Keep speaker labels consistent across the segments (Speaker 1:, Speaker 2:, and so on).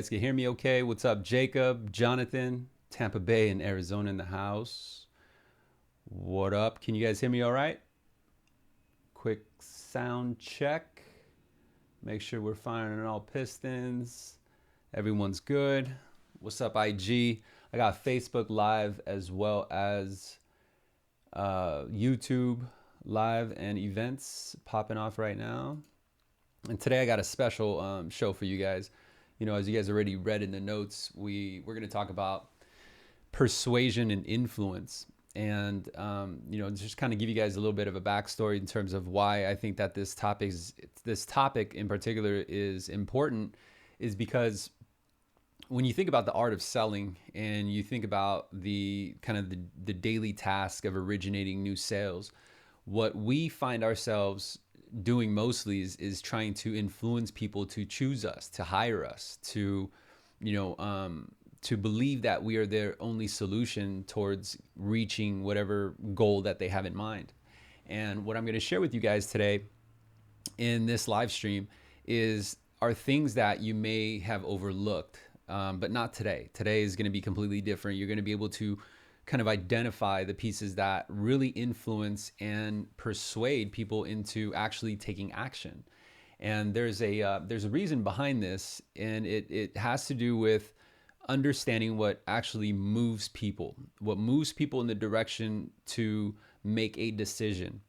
Speaker 1: Guys can hear me okay? What's up, Jacob, Jonathan, Tampa Bay and Arizona in the house? What up? Can you guys hear me all right? Quick sound check. Make sure we're firing on all pistons. Everyone's good. What's up, IG? I got Facebook Live as well as YouTube Live and events popping off right now. And today I got a special show for you guys. You know, as you guys already read in the notes, we're going to talk about persuasion and influence. And, you know, just kind of give you guys a little bit of a backstory in terms of why I think that this topic in particular is important, is because when you think about the art of selling and you think about the kind of the daily task of originating new sales, what we find ourselves doing mostly is trying to influence people to choose us, to hire us, to, you know, to believe that we are their only solution towards reaching whatever goal that they have in mind. And what I'm going to share with you guys today in this live stream are things that you may have overlooked, but not today. Today is going to be completely different. You're going to be able to kind of identify the pieces that really influence and persuade people into actually taking action. And there's a reason behind this, and it has to do with understanding what actually moves people, what moves people in the direction to make a decision.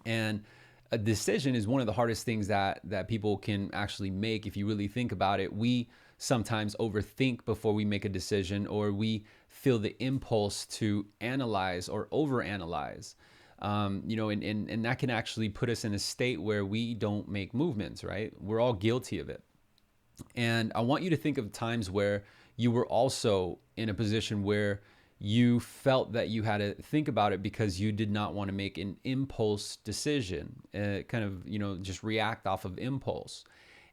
Speaker 1: And a decision is one of the hardest things that people can actually make. If you really think about it, we sometimes overthink before we make a decision, or we feel the impulse to analyze or overanalyze. You know, and that can actually put us in a state where we don't make movements, right? We're all guilty of it. And I want you to think of times where you were also in a position where you felt that you had to think about it because you did not want to make an impulse decision, kind of, you know, just react off of impulse.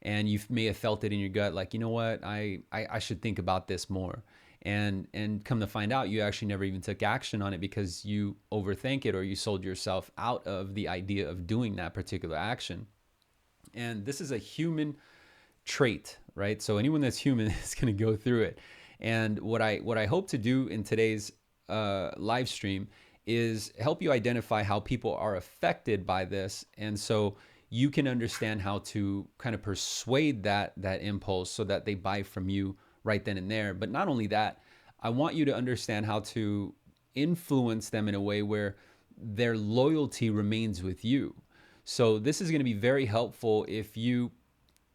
Speaker 1: And you may have felt it in your gut, like, you know what, I should think about this more. And come to find out, you actually never even took action on it because you overthink it, or you sold yourself out of the idea of doing that particular action. And this is a human trait, right? So anyone that's human is going to go through it. And what I hope to do in today's live stream is help you identify how people are affected by this, and so you can understand how to kind of persuade that impulse so that they buy from you right then and there. But not only that, I want you to understand how to influence them in a way where their loyalty remains with you. So this is going to be very helpful if you,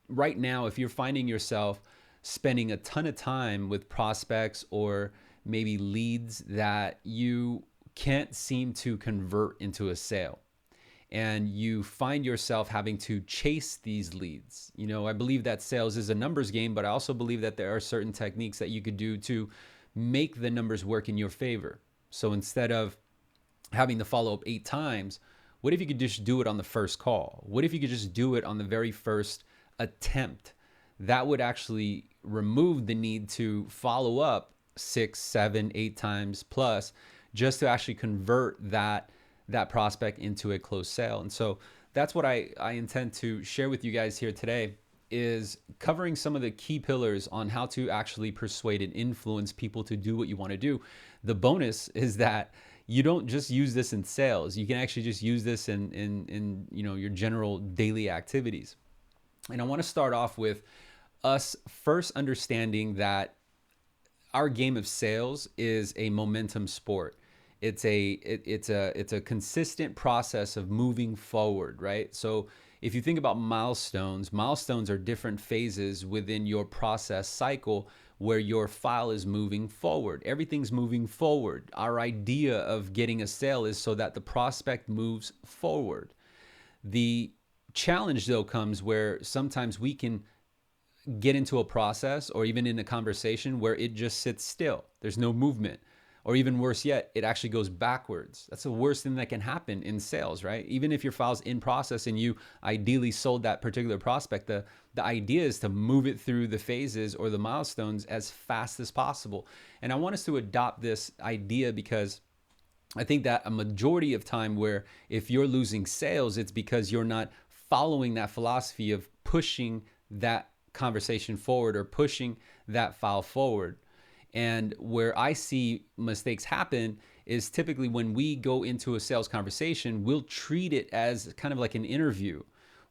Speaker 1: right now, if you're finding yourself spending a ton of time with prospects or maybe leads that you can't seem to convert into a sale, and you find yourself having to chase these leads. You know, I believe that sales is a numbers game, but I also believe that there are certain techniques that you could do to make the numbers work in your favor. So instead of having to follow up 8 times, what if you could just do it on the first call? What if you could just do it on the very first attempt? That would actually remove the need to follow up 6, 7, 8 times plus, just to actually convert that prospect into a closed sale. And so that's what I intend to share with you guys here today, is covering some of the key pillars on how to actually persuade and influence people to do what you want to do. The bonus is that you don't just use this in sales. You can actually just use this in you know, your general daily activities. And I want to start off with us first understanding that our game of sales is a momentum sport. It's a consistent process of moving forward, right? So if you think about milestones are different phases within your process cycle where your file is moving forward. Everything's moving forward. Our idea of getting a sale is so that the prospect moves forward. The challenge, though, comes where sometimes we can get into a process or even in a conversation where it just sits still. There's no movement. Or even worse yet, it actually goes backwards. That's the worst thing that can happen in sales, right? Even if your file's in process and you ideally sold that particular prospect, the idea is to move it through the phases or the milestones as fast as possible. And I want us to adopt this idea because I think that a majority of time where if you're losing sales, it's because you're not following that philosophy of pushing that conversation forward or pushing that file forward. And where I see mistakes happen is typically when we go into a sales conversation, we'll treat it as kind of like an interview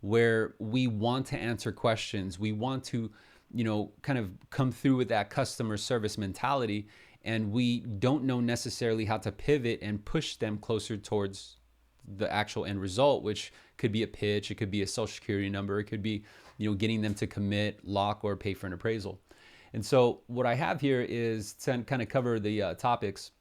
Speaker 1: where we want to answer questions. We want to, kind of come through with that customer service mentality. And we don't know necessarily how to pivot and push them closer towards the actual end result, which could be a pitch, it could be a social security number, it could be, getting them to commit, lock, or pay for an appraisal. And so what I have here is to kind of cover the topics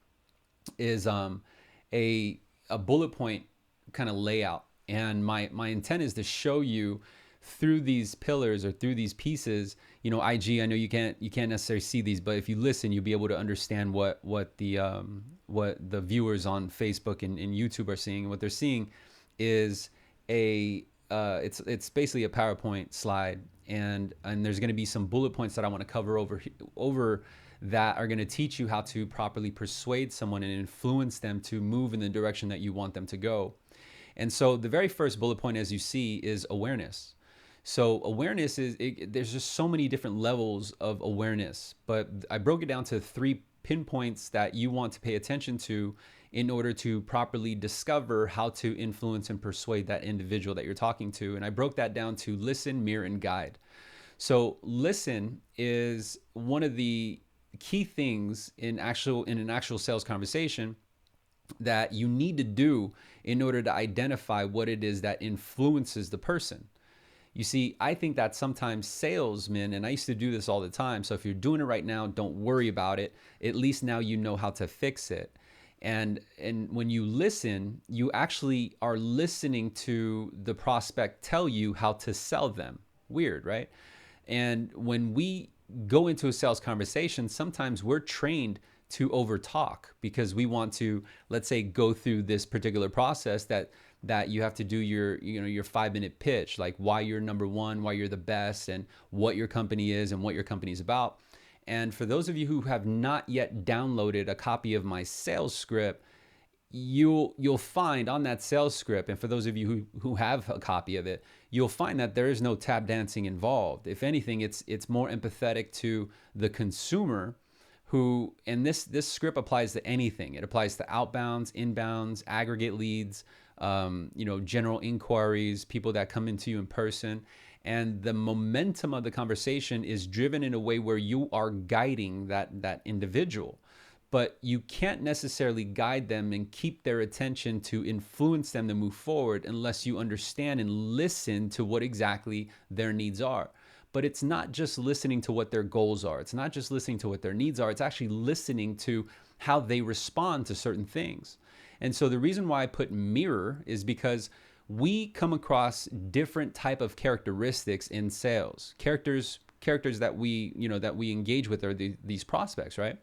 Speaker 1: is a bullet point kind of layout. And my intent is to show you through these pillars or through these pieces, IG, I know you can't necessarily see these, but if you listen, you'll be able to understand what the viewers on Facebook and YouTube are seeing. What they're seeing is it's basically a PowerPoint slide, and there's going to be some bullet points that I want to cover over that are going to teach you how to properly persuade someone and influence them to move in the direction that you want them to go. And so the very first bullet point, as you see, is awareness. So awareness there's just so many different levels of awareness, but I broke it down to 3 pinpoints that you want to pay attention to in order to properly discover how to influence and persuade that individual that you're talking to. And I broke that down to listen, mirror, and guide. So listen is one of the key things in an actual sales conversation that you need to do in order to identify what it is that influences the person. You see, I think that sometimes salesmen, and I used to do this all the time, so if you're doing it right now, don't worry about it. At least now you know how to fix it. And when you listen, you actually are listening to the prospect tell you how to sell them. Weird, right? And when we go into a sales conversation, sometimes we're trained to overtalk because we want to, let's say, go through this particular process that you have to do your 5-minute pitch, like why you're number one, why you're the best, and what your company is and what your company is about. And for those of you who have not yet downloaded a copy of my sales script, you'll find on that sales script, and for those of you who have a copy of it, you'll find that there is no tap dancing involved. If anything, it's more empathetic to the consumer who, and this script applies to anything. It applies to outbounds, inbounds, aggregate leads, general inquiries, people that come into you in person. And the momentum of the conversation is driven in a way where you are guiding that individual. But you can't necessarily guide them and keep their attention to influence them to move forward unless you understand and listen to what exactly their needs are. But it's not just listening to what their goals are. It's not just listening to what their needs are. It's actually listening to how they respond to certain things. And so the reason why I put mirror is because we come across different type of characteristics in sales. Characters that we engage with are these prospects, right?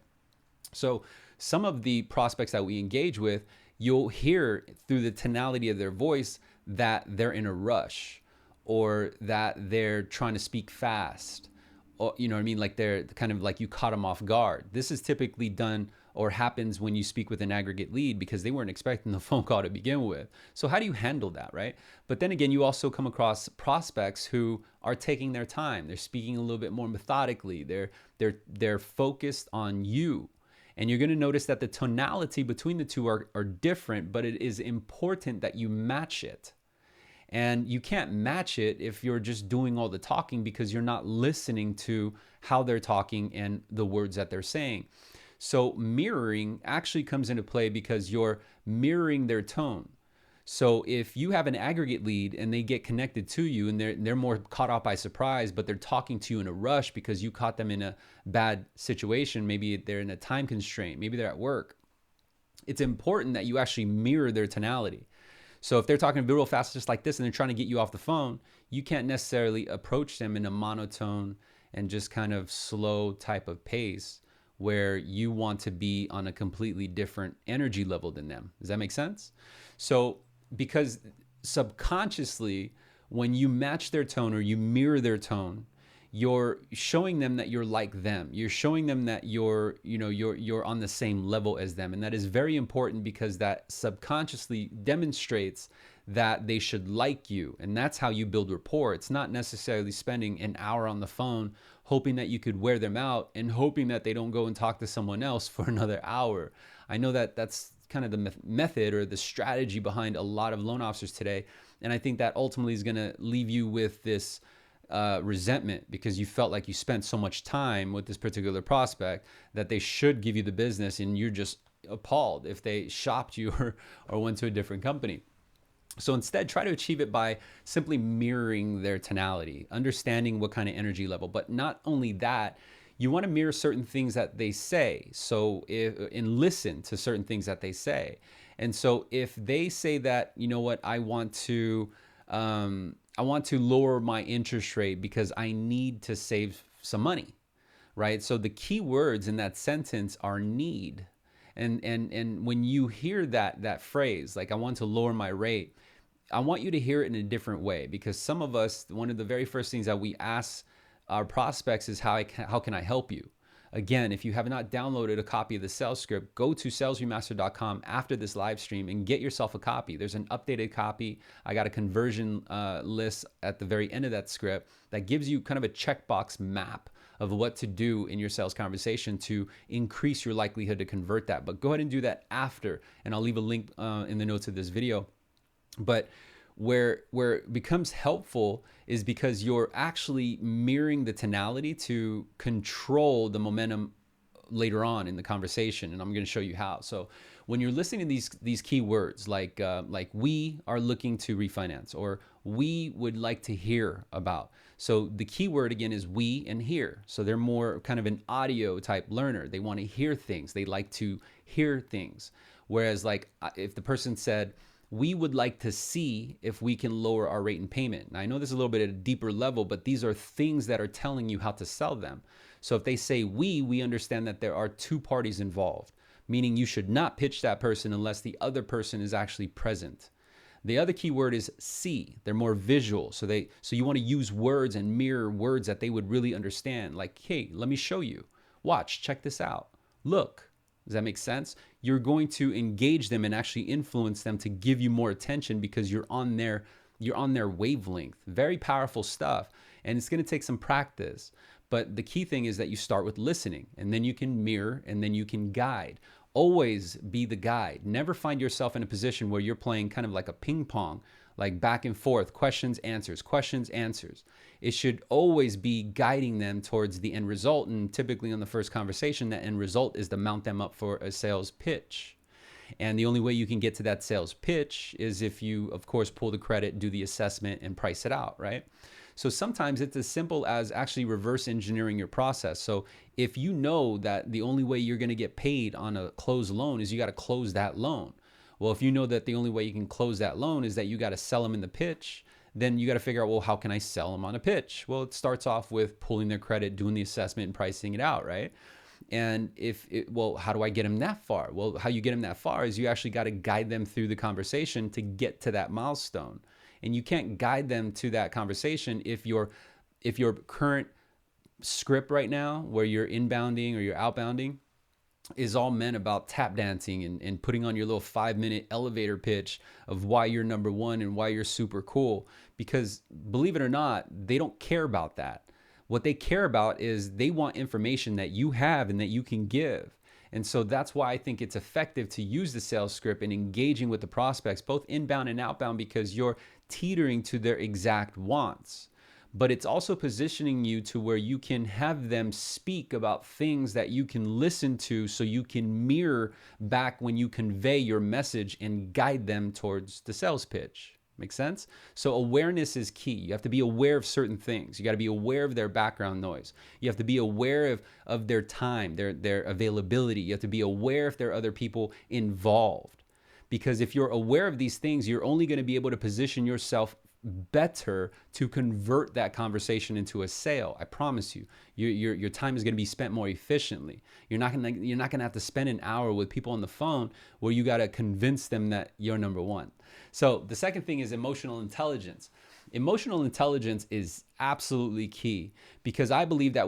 Speaker 1: So some of the prospects that we engage with, you'll hear through the tonality of their voice that they're in a rush, or that they're trying to speak fast, or like they're kind of like you caught them off guard. This is typically done or happens when you speak with an aggregate lead because they weren't expecting the phone call to begin with. So how do you handle that, right? But then again, you also come across prospects who are taking their time. They're speaking a little bit more methodically. They're focused on you. And you're going to notice that the tonality between the two are different, but it is important that you match it. And you can't match it if you're just doing all the talking because you're not listening to how they're talking and the words that they're saying. So mirroring actually comes into play because you're mirroring their tone. So if you have an aggregate lead and they get connected to you and they're more caught off by surprise, but they're talking to you in a rush because you caught them in a bad situation, maybe they're in a time constraint, maybe they're at work, it's important that you actually mirror their tonality. So if they're talking real fast just like this and they're trying to get you off the phone, you can't necessarily approach them in a monotone and just kind of slow type of pace where you want to be on a completely different energy level than them. Does that make sense? So because subconsciously, when you match their tone or you mirror their tone, you're showing them that you're like them. You're showing them that you're on the same level as them. And that is very important because that subconsciously demonstrates that they should like you. And that's how you build rapport. It's not necessarily spending an hour on the phone hoping that you could wear them out and hoping that they don't go and talk to someone else for another hour. I know that that's kind of the method or the strategy behind a lot of loan officers today. And I think that ultimately is going to leave you with this resentment because you felt like you spent so much time with this particular prospect that they should give you the business, and you're just appalled if they shopped you or went to a different company. So instead, try to achieve it by simply mirroring their tonality, understanding what kind of energy level. But not only that, you want to mirror certain things that they say. So and listen to certain things that they say. And so if they say that, you know what, I want to lower my interest rate because I need to save some money, right? So the key words in that sentence are need. And when you hear that phrase, like I want to lower my rate, I want you to hear it in a different way, because some of us, one of the very first things that we ask our prospects is how can I help you? Again, if you have not downloaded a copy of the sales script, go to salesremaster.com after this live stream and get yourself a copy. There's an updated copy. I got a conversion list at the very end of that script that gives you kind of a checkbox map of what to do in your sales conversation to increase your likelihood to convert that. But go ahead and do that after, and I'll leave a link in the notes of this video. But where it becomes helpful is because you're actually mirroring the tonality to control the momentum later on in the conversation, and I'm going to show you how. So when you're listening to these key words like we are looking to refinance, or we would like to hear about. So the key word again is we and hear. So they're more kind of an audio type learner. They want to hear things. They like to hear things. Whereas like if the person said, we would like to see if we can lower our rate and payment. Now, I know this is a little bit at a deeper level, but these are things that are telling you how to sell them. So if they say we understand that there are two parties involved, meaning you should not pitch that person unless the other person is actually present. The other key word is see. They're more visual. So you want to use words and mirror words that they would really understand. Like, hey, let me show you. Watch, check this out. Look. Does that make sense? You're going to engage them and actually influence them to give you more attention because you're on their wavelength. Very powerful stuff. And it's going to take some practice. But the key thing is that you start with listening, and then you can mirror, and then you can guide. Always be the guide. Never find yourself in a position where you're playing kind of like a ping pong, like back and forth, questions, answers, questions, answers. It should always be guiding them towards the end result. And typically on the first conversation, that end result is to mount them up for a sales pitch. And the only way you can get to that sales pitch is if you, of course, pull the credit, do the assessment, and price it out, right? So sometimes it's as simple as actually reverse engineering your process. So if you know that the only way you're going to get paid on a closed loan is you got to close that loan. Well, if you know that the only way you can close that loan is that you got to sell them in the pitch, then you got to figure out, well, how can I sell them on a pitch? Well, it starts off with pulling their credit, doing the assessment, and pricing it out, right? And how do I get them that far? Well, how you get them that far is you actually got to guide them through the conversation to get to that milestone. And you can't guide them to that conversation if your current script right now, where you're inbounding or you're outbounding, is all meant about tap dancing and putting on your little 5-minute elevator pitch of why you're number one and why you're super cool. Because believe it or not, they don't care about that. What they care about is they want information that you have and that you can give. And so that's why I think it's effective to use the sales script and engaging with the prospects, both inbound and outbound, because you're teetering to their exact wants. But it's also positioning you to where you can have them speak about things that you can listen to, so you can mirror back when you convey your message and guide them towards the sales pitch. Make sense? So awareness is key. You have to be aware of certain things. You got to be aware of their background noise. You have to be aware of their time, their availability. You have to be aware if there are other people involved. Because if you're aware of these things, you're only going to be able to position yourself better to convert that conversation into a sale. I promise you, your time is going to be spent more efficiently. You're not going to have to spend an hour with people on the phone where you got to convince them that you're number one. So the second thing is emotional intelligence. Emotional intelligence is absolutely key, because I believe that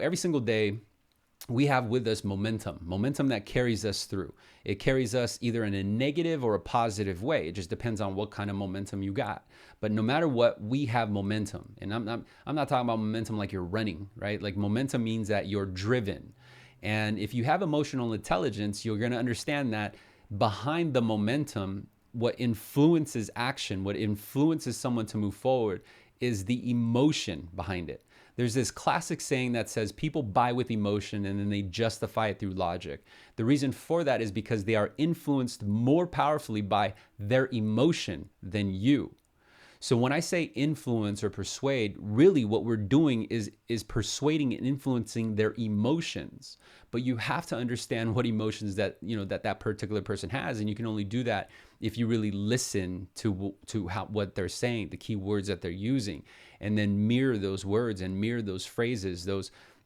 Speaker 1: every single day we have with us momentum that carries us through. It carries us either in a negative or a positive way. It just depends on what kind of momentum you got. But no matter what, we have momentum. And I'm not talking about momentum like you're running, right? Like momentum means that you're driven. And if you have emotional intelligence, you're going to understand that behind the momentum, what influences action, what influences someone to move forward is the emotion behind it. There's this classic saying that says people buy with emotion and then they justify it through logic. The reason for that is because they are influenced more powerfully by their emotion than you. So when I say influence or persuade, really what we're doing is persuading and influencing their emotions. But you have to understand what emotions that that particular person has, and you can only do that if you really listen to what they're saying, the key words that they're using, and then mirror those words and mirror those phrases,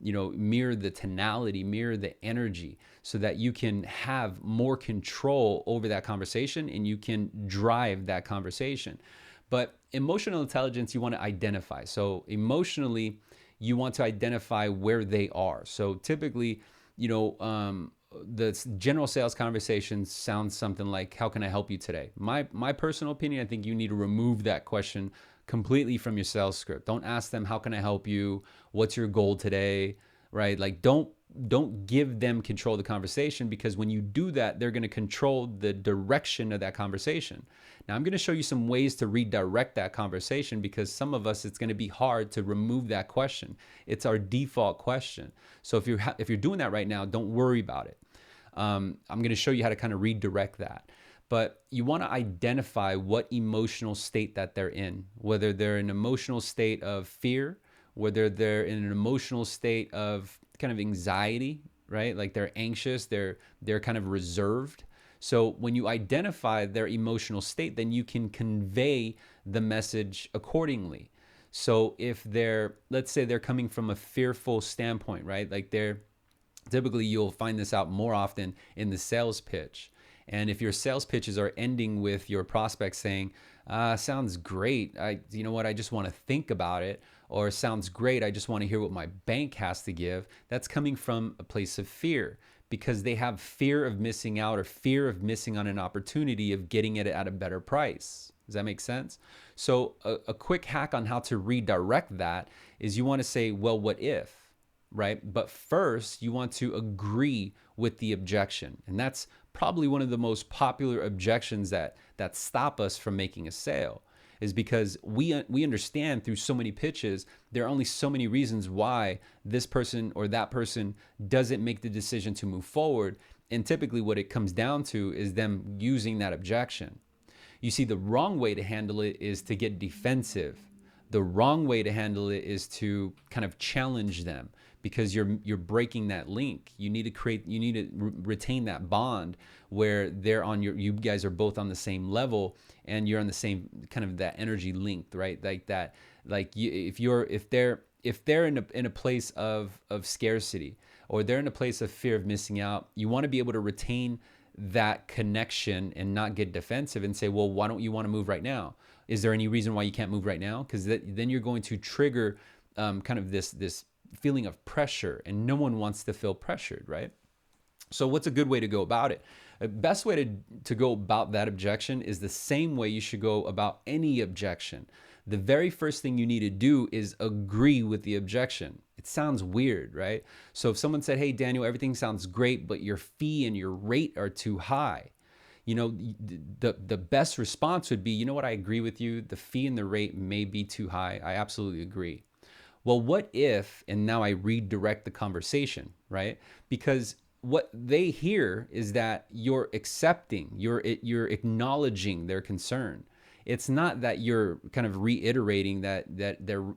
Speaker 1: mirror the tonality, mirror the energy, so that you can have more control over that conversation and you can drive that conversation. But emotional intelligence, you want to identify. So emotionally, you want to identify where they are. So typically, the general sales conversation sounds something like, how can I help you today? My personal opinion, I think you need to remove that question completely from your sales script. Don't ask them, how can I help you? What's your goal today? Right? Like don't give them control of the conversation, because when you do that, they're going to control the direction of that conversation. Now, I'm going to show you some ways to redirect that conversation, because some of us, it's going to be hard to remove that question. It's our default question. So if you're doing that right now, don't worry about it. I'm going to show you how to kind of redirect that. But you want to identify what emotional state that they're in, whether they're in an emotional state of fear, whether they're in an emotional state of kind of anxiety, right? Like they're anxious, they're kind of reserved. So when you identify their emotional state, then you can convey the message accordingly. So if let's say they're coming from a fearful standpoint, right? Like typically you'll find this out more often in the sales pitch. And if your sales pitches are ending with your prospect saying, sounds great, you know what, I just want to think about it, or sounds great, I just want to hear what my bank has to give, that's coming from a place of fear, because they have fear of missing out or fear of missing on an opportunity of getting it at a better price. Does that make sense? So a quick hack on how to redirect that is you want to say, well, what if? Right? But first, you want to agree with the objection. And that's probably one of the most popular objections that stop us from making a sale, is because we understand through so many pitches, there are only so many reasons why this person or that person doesn't make the decision to move forward. And typically what it comes down to is them using that objection. You see, the wrong way to handle it is to get defensive. The wrong way to handle it is to kind of challenge them, because you're breaking that link. You need to retain that bond where you guys are both on the same level and you're on the same kind of that energy linked, right? Like that, if they're in a place of scarcity, or they're in a place of fear of missing out, you want to be able to retain that connection and not get defensive and say, well, why don't you want to move right now? Is there any reason why you can't move right now? Because then you're going to trigger kind of this feeling of pressure, and no one wants to feel pressured, right? So what's a good way to go about it? The best way to go about that objection is the same way you should go about any objection. The very first thing you need to do is agree with the objection. It sounds weird, right? So if someone said, hey, Daniel, everything sounds great, but your fee and your rate are too high, the best response would be, you know what, I agree with you. The fee and the rate may be too high. I absolutely agree. Well, what if, and now I redirect the conversation, right? Because what they hear is that you're accepting, you're acknowledging their concern. It's not that you're kind of reiterating that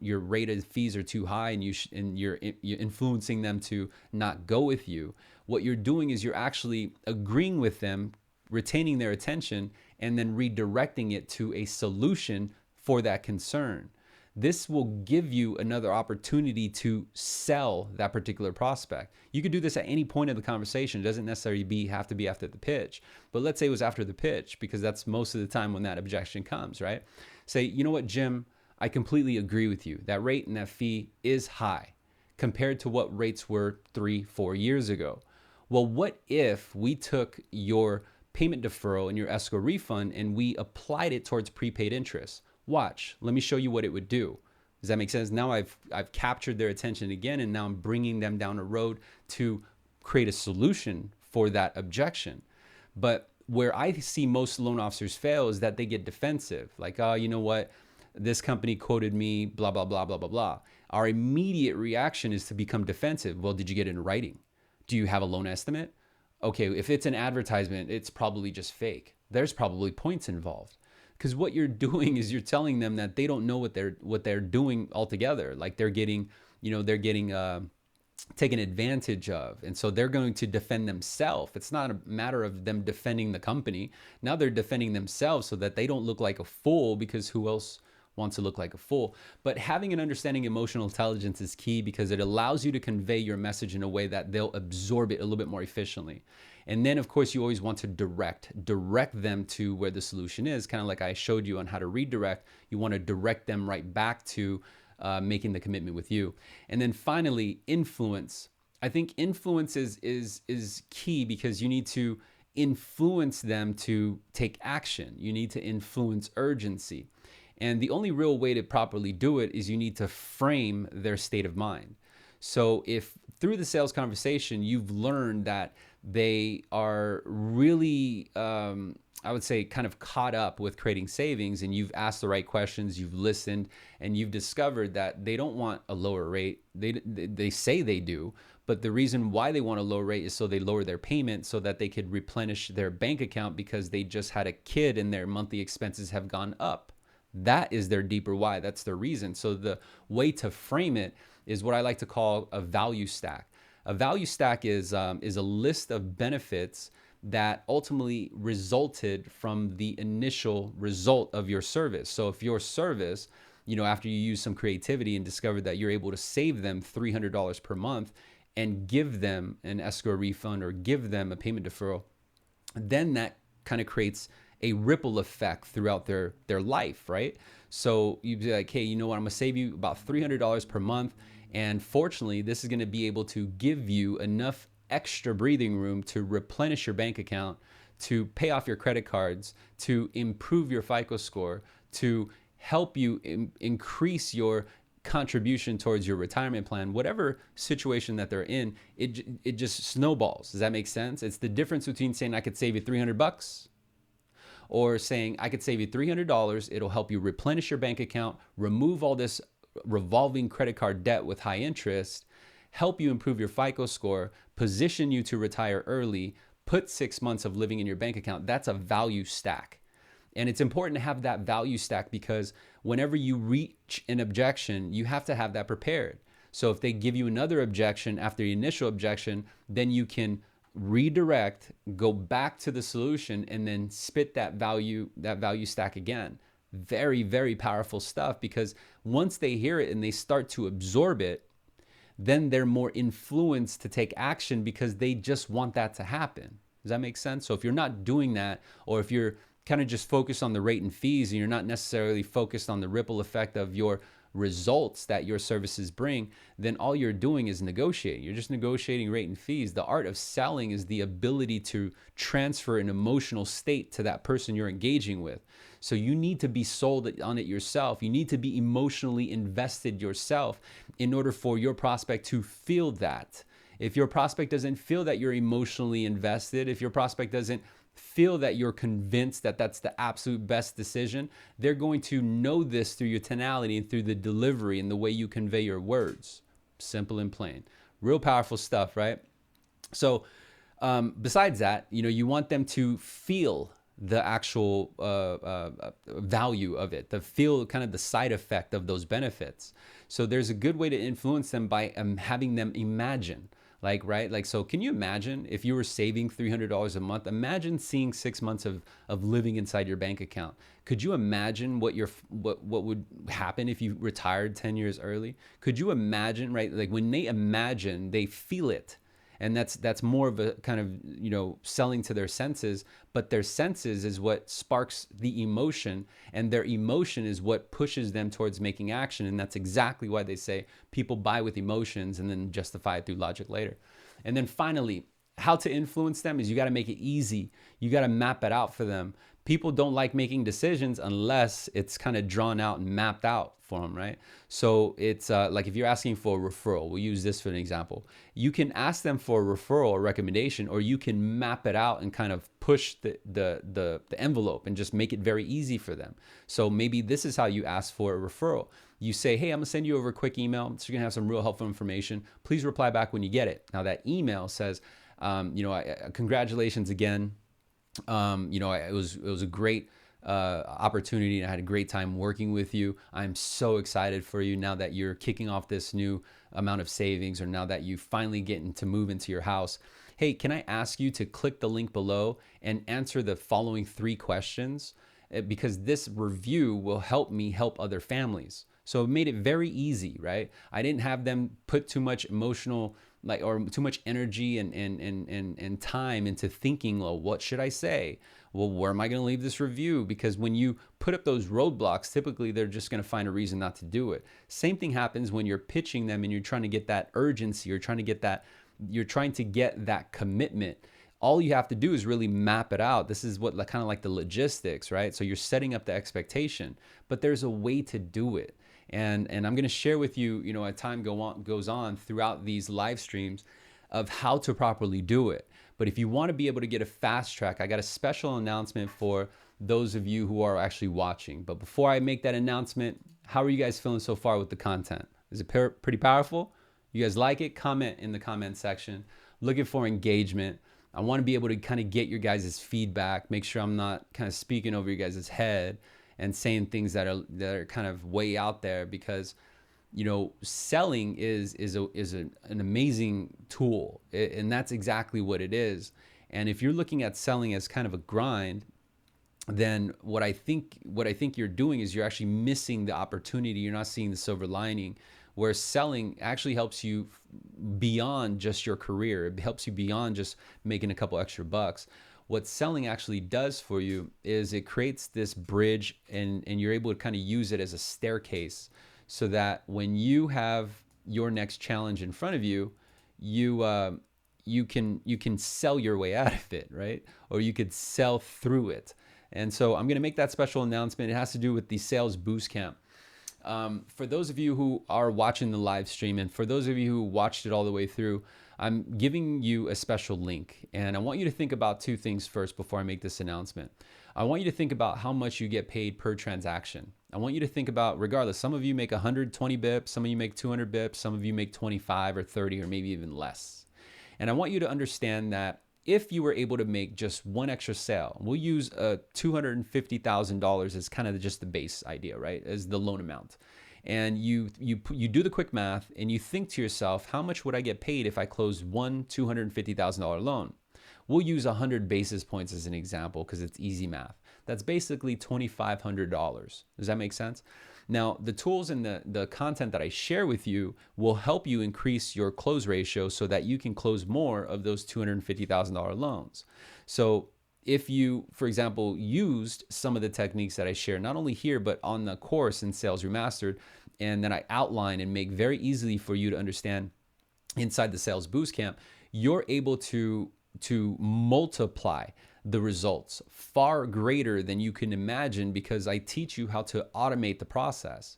Speaker 1: your rated fees are too high and you're influencing them to not go with you. What you're doing is you're actually agreeing with them, retaining their attention, and then redirecting it to a solution for that concern. This will give you another opportunity to sell that particular prospect. You could do this at any point of the conversation. It doesn't necessarily have to be after the pitch. But let's say it was after the pitch, because that's most of the time when that objection comes, right? Say, you know what, Jim, I completely agree with you. That rate and that fee is high. compared to what rates were 3-4 years ago. Well, what if we took your payment deferral and your escrow refund and we applied it towards prepaid interest? Watch, let me show you what it would do. Does that make sense? Now I've captured their attention again, and now I'm bringing them down a road to create a solution for that objection. But where I see most loan officers fail is that they get defensive. Like, oh, you know what? This company quoted me, blah, blah, blah, blah, blah, blah. Our immediate reaction is to become defensive. Well, did you get it in writing? Do you have a loan estimate? Okay, if it's an advertisement, it's probably just fake. There's probably points involved. Because what you're doing is you're telling them that they don't know what they're doing altogether. Like they're getting taken advantage of. And so they're going to defend themselves. It's not a matter of them defending the company. Now they're defending themselves so that they don't look like a fool, because who else wants to look like a fool? But having an understanding of emotional intelligence is key, because it allows you to convey your message in a way that they'll absorb it a little bit more efficiently. And then, of course, you always want to direct them to where the solution is. Kind of like I showed you on how to redirect. You want to direct them right back to making the commitment with you. And then finally, influence. I think influence is key, because you need to influence them to take action. You need to influence urgency. And the only real way to properly do it is you need to frame their state of mind. So if through the sales conversation, you've learned that they are really, I would say, kind of caught up with creating savings, and you've asked the right questions, you've listened, and you've discovered that they don't want a lower rate. They say they do, but the reason why they want a lower rate is so they lower their payment so that they could replenish their bank account because they just had a kid and their monthly expenses have gone up. That is their deeper why. That's their reason. So the way to frame it is what I like to call a value stack. A value stack is a list of benefits that ultimately resulted from the initial result of your service. So if your service, after you use some creativity and discovered that you're able to save them $300 per month and give them an escrow refund or give them a payment deferral, then that kind of creates a ripple effect throughout their life, right? So you'd be like, hey, you know what? I'm gonna save you about $300 per month. And fortunately, this is gonna be able to give you enough extra breathing room to replenish your bank account, to pay off your credit cards, to improve your FICO score, to help you increase your contribution towards your retirement plan. Whatever situation that they're in, it just snowballs. Does that make sense? It's the difference between saying I could save you $300 or saying I could save you $300. It'll help you replenish your bank account, remove all this revolving credit card debt with high interest, help you improve your FICO score, position you to retire early, put 6 months of living in your bank account. That's a value stack. And it's important to have that value stack, because whenever you reach an objection, you have to have that prepared. So if they give you another objection after the initial objection, then you can redirect, go back to the solution, and then spit that value stack again. Very, very powerful stuff, because once they hear it and they start to absorb it, then they're more influenced to take action because they just want that to happen. Does that make sense? So if you're not doing that, or if you're kind of just focused on the rate and fees and you're not necessarily focused on the ripple effect of your results that your services bring, then all you're doing is negotiating. You're just negotiating rate and fees. The art of selling is the ability to transfer an emotional state to that person you're engaging with. So you need to be sold on it yourself. You need to be emotionally invested yourself in order for your prospect to feel that. If your prospect doesn't feel that you're emotionally invested, if your prospect doesn't feel that you're convinced that that's the absolute best decision, they're going to know this through your tonality and through the delivery and the way you convey your words. Simple and plain. Real powerful stuff, right? So besides that, you want them to feel the actual value of it, to feel kind of the side effect of those benefits. So there's a good way to influence them by having them imagine. So can you imagine if you were saving $300 a month? Imagine seeing 6 months of living inside your bank account. Could you imagine what would happen if you retired 10 years early? Could you imagine, right? Like when they imagine, they feel it. And that's more of a kind of, selling to their senses, but their senses is what sparks the emotion, and their emotion is what pushes them towards making action. And that's exactly why they say people buy with emotions and then justify it through logic later. And then finally, how to influence them is you got to make it easy. You got to map it out for them. People don't like making decisions unless it's kind of drawn out and mapped out for them, right? So it's like if you're asking for a referral, we'll use this for an example. You can ask them for a referral or recommendation, or you can map it out and kind of push the envelope and just make it very easy for them. So maybe this is how you ask for a referral. You say, hey, I'm gonna send you over a quick email. So you're gonna have some real helpful information. Please reply back when you get it. Now that email says, congratulations again. It was a great opportunity, and I had a great time working with you. I'm so excited for you now that you're kicking off this new amount of savings, or now that you finally getting to move into your house. Hey, can I ask you to click the link below and answer the following 3 questions? Because this review will help me help other families. So it made it very easy, right? I didn't have them put too much emotional or too much energy and time into thinking, well, what should I say? Well, where am I going to leave this review? Because when you put up those roadblocks, typically they're just going to find a reason not to do it. Same thing happens when you're pitching them and you're trying to get that urgency, you're trying to get that commitment. All you have to do is really map it out. This is what kind of like the logistics, right? So you're setting up the expectation, but there's a way to do it. And I'm going to share with you, as time goes on throughout these live streams of how to properly do it. But if you want to be able to get a fast track, I got a special announcement for those of you who are actually watching. But before I make that announcement, how are you guys feeling so far with the content? Is it pretty powerful? You guys like it? Comment in the comment section. Looking for engagement. I want to be able to kind of get your guys' feedback, make sure I'm not kind of speaking over your guys' head and saying things that are kind of way out there, because selling is an amazing tool, and that's exactly what it is. And if you're looking at selling as kind of a grind, then what I think you're doing is you're actually missing the opportunity. You're not seeing the silver lining, where selling actually helps you beyond just your career. It helps you beyond just making a couple extra bucks. What selling actually does for you is it creates this bridge, and you're able to kind of use it as a staircase, so that when you have your next challenge in front of you, you can sell your way out of it, right? Or you could sell through it. And so I'm going to make that special announcement. It has to do with the Sales Boost Camp. For those of you who are watching the live stream, and for those of you who watched it all the way through, I'm giving you a special link. And I want you to think about 2 things first before I make this announcement. I want you to think about how much you get paid per transaction. I want you to think about, regardless, some of you make 120 bips, some of you make 200 bips, some of you make 25 or 30 or maybe even less. And I want you to understand that if you were able to make just one extra sale, we'll use $250,000 as kind of just the base idea, right? As the loan amount. And you do the quick math and you think to yourself, how much would I get paid if I closed one $250,000 loan? We'll use 100 basis points as an example because it's easy math. That's basically $2,500. Does that make sense? Now, the tools and the content that I share with you will help you increase your close ratio so that you can close more of those $250,000 loans. So if you, for example, used some of the techniques that I share, not only here, but on the course in Sales Remastered, and then I outline and make very easily for you to understand inside the Sales Boost Camp, you're able to multiply the results far greater than you can imagine, because I teach you how to automate the process.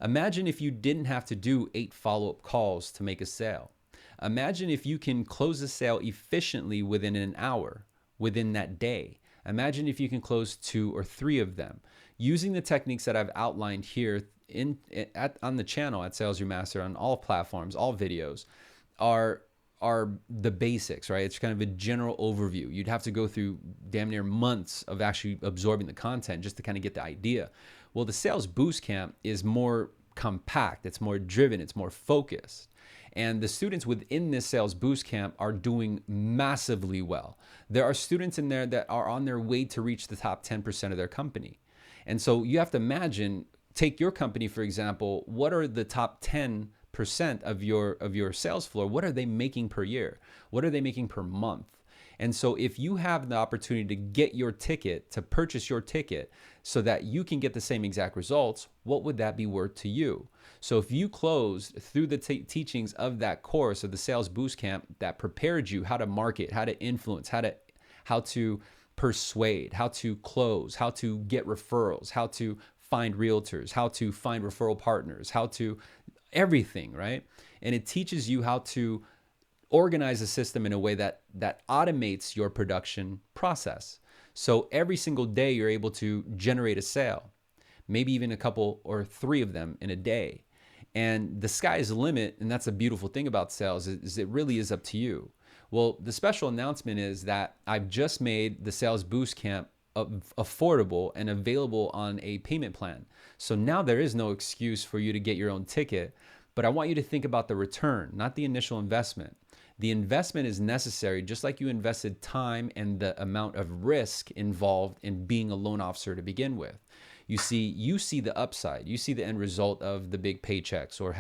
Speaker 1: Imagine if you didn't have to do 8 follow-up calls to make a sale. Imagine if you can close a sale efficiently within an hour, within that day. Imagine if you can close 2 or 3 of them. Using the techniques that I've outlined here on the channel at Sales Remastered, on all platforms, all videos, are the basics, right? It's kind of a general overview. You'd have to go through damn near months of actually absorbing the content just to kind of get the idea. Well, the Sales Boost Camp is more compact, it's more driven, it's more focused. And the students within this Sales Boost Camp are doing massively well. There are students in there that are on their way to reach the top 10% of their company. And so you have to imagine, take your company, for example, what are the top 10 percent of your sales floor, what are they making per year? What are they making per month? And so if you have the opportunity to get your ticket, to purchase your ticket so that you can get the same exact results, what would that be worth to you? So if you closed through the teachings of that course of the Sales Boost Camp that prepared you how to market, how to influence, how to persuade, how to close, how to get referrals, how to find realtors, how to find referral partners, how to everything, right? And it teaches you how to organize a system in a way that automates your production process. So every single day you're able to generate a sale, maybe even a couple or three of them in a day. And the sky is the limit, and that's a beautiful thing about sales is it really is up to you. Well, the special announcement is that I've just made the Sales Boost Camp affordable and available on a payment plan. So now there is no excuse for you to get your own ticket, but I want you to think about the return, not the initial investment. The investment is necessary, just like you invested time and the amount of risk involved in being a loan officer to begin with. You see the upside, you see the end result of the big paychecks or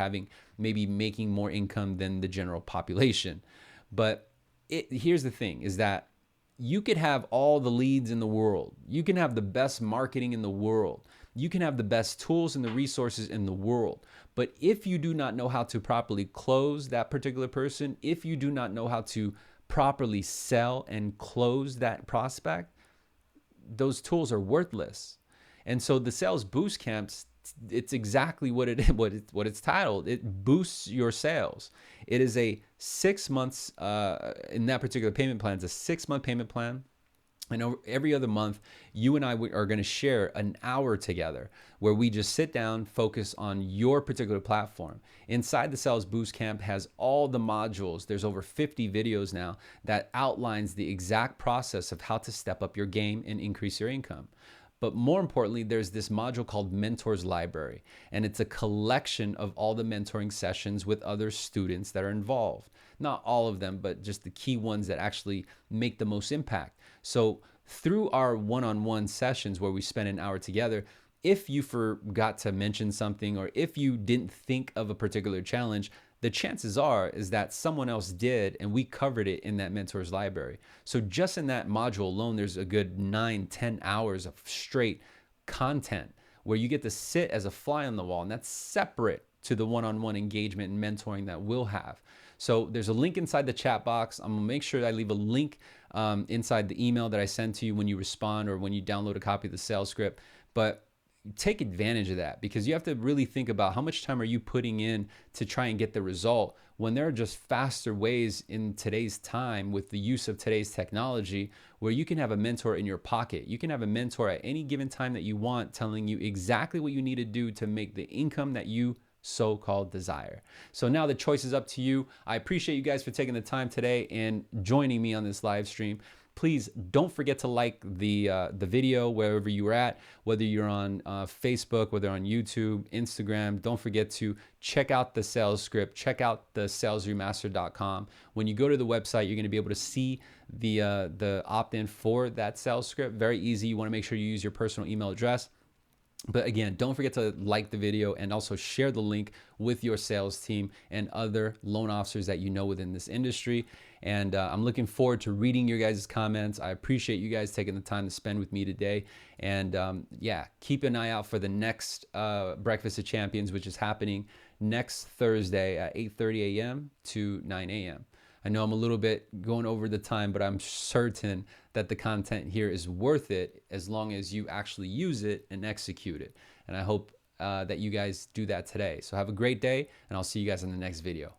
Speaker 1: maybe making more income than the general population. But here's the thing is that you could have all the leads in the world. You can have the best marketing in the world. You can have the best tools and the resources in the world. But if you do not know how to properly close that particular person, if you do not know how to properly sell and close that prospect, those tools are worthless. And so the Sales Boost Camps, it's exactly what it's titled. It boosts your sales. It is a 6 months, in that particular payment plan, it's a 6-month payment plan. And every other month, you and I are going to share an hour together where we just sit down, focus on your particular platform. Inside the Sales Boost Camp has all the modules. There's over 50 videos now that outlines the exact process of how to step up your game and increase your income. But more importantly, there's this module called Mentors Library, and it's a collection of all the mentoring sessions with other students that are involved. Not all of them, but just the key ones that actually make the most impact. So through our one-on-one sessions where we spend an hour together, if you forgot to mention something or if you didn't think of a particular challenge, the chances is that someone else did, and we covered it in that Mentors Library. So just in that module alone, there's a good 9-10 hours of straight content where you get to sit as a fly on the wall, and that's separate to the one-on-one engagement and mentoring that we'll have. So there's a link inside the chat box. I'm gonna make sure that I leave a link inside the email that I send to you when you respond or when you download a copy of the sales script. But take advantage of that, because you have to really think about how much time are you putting in to try and get the result when there are just faster ways in today's time with the use of today's technology where you can have a mentor in your pocket. You can have a mentor at any given time that you want telling you exactly what you need to do to make the income that you so-called desire. So now the choice is up to you. I appreciate you guys for taking the time today and joining me on this live stream. Please don't forget to like the video wherever you're at, whether you're on Facebook, whether on YouTube, Instagram. Don't forget to check out the sales script, check out the salesremaster.com. When you go to the website, you're going to be able to see the opt-in for that sales script. Very easy. You want to make sure you use your personal email address. But again, don't forget to like the video and also share the link with your sales team and other loan officers that you know within this industry. And I'm looking forward to reading your guys' comments. I appreciate you guys taking the time to spend with me today. And yeah, keep an eye out for the next Breakfast of Champions, which is happening next Thursday at 8:30 a.m. to 9 a.m. I know I'm a little bit going over the time, but I'm certain that the content here is worth it as long as you actually use it and execute it. And I hope that you guys do that today. So have a great day, and I'll see you guys in the next video.